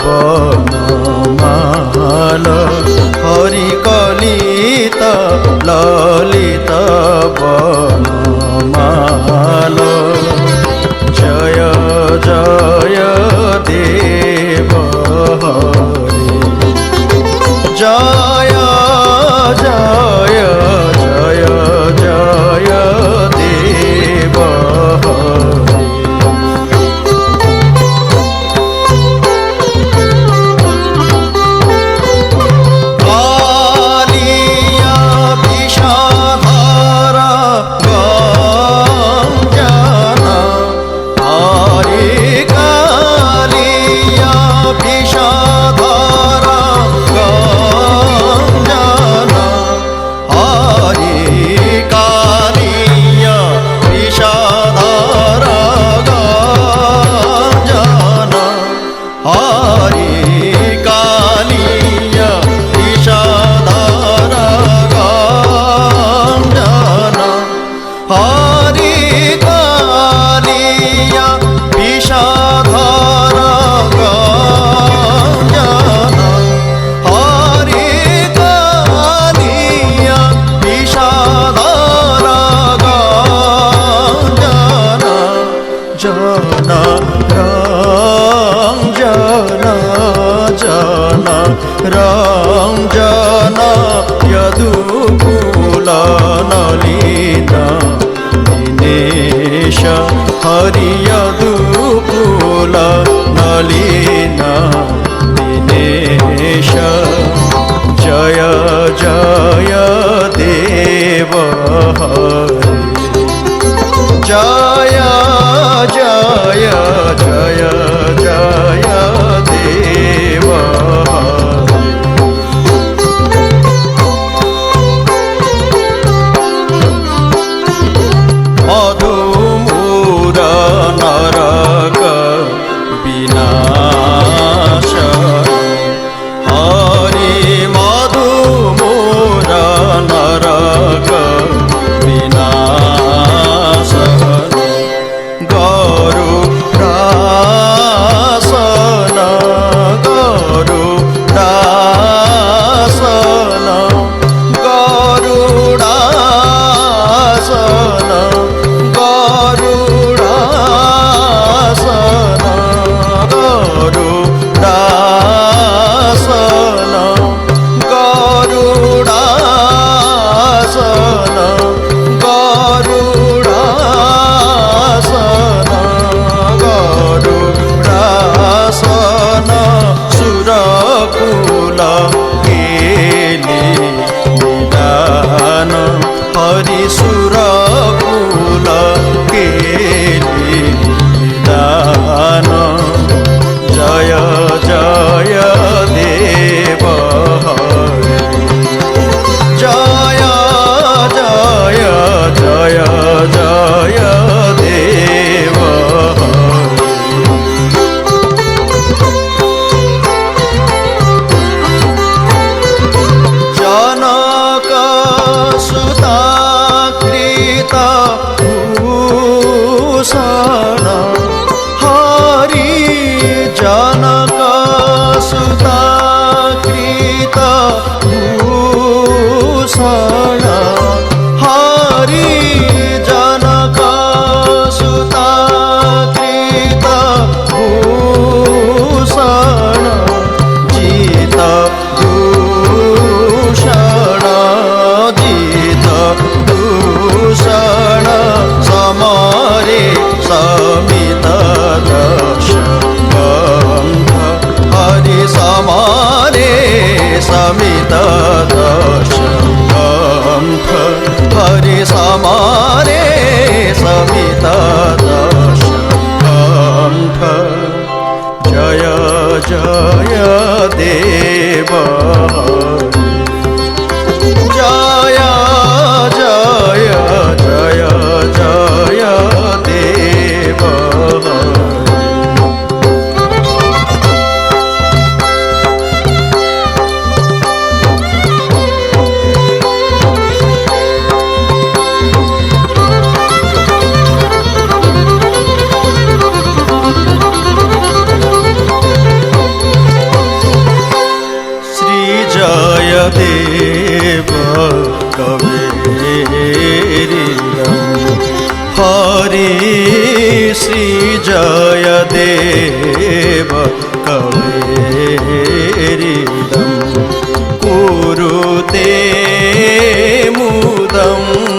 বনমাল হরি কলিত ললিত বনমাল জয় জয় দেব হরি জয় জয় জয় জয় দেব হরি কালিয়া বিষাধারা গঞ্জনা হরে কালিয়া বিষাধারা গঞ্জনা হরে কালিয়া বিষাধারা গঞ্জনা হরে কালিয়া বিষাধারা গঞ্জনা হরে কালিয়া বিষাধারা গঞ্জনা হরে কালিয়া বিষাধারা গঞ্জনা জনা রঞ্জনা জনা রঞ্জনা যদুকুল নলিতা দীনেশ হরি যদুকুল নলিনা দীনেশ জয় জয় দেব হরি জয় জয় জয় জয় দেব হরি মধুমূর নরক বিনাশ হরি মধুমূর নরক বিনাশ গরুড়াসন গরুড়াসন গরুড়াসন গরুড়াসন গরুড়াসন গরুড়াসন গরুড়াসন গরুড়াসন সুরকুল কেলি নিদান হরি সুরকুল কেলি নিদান জয় জয় দেব হরি জয় জয় জয় জয় দেব হরি জনক সুতা কৃত ভূষণ হরি জনক সুতা কৃত ভূষণ হরি জনক সুতা কৃত ভূষণ জিত দূষণ জিত দূষণ সমরে সমিত দশ গন্ধ হরি সমরে সমিত দশ গন্ধ হরি সমরে সমিত দশ গন্ধ জয় জয় দেব হরি জয় জয় জয় জয় দেব হরি मुदम्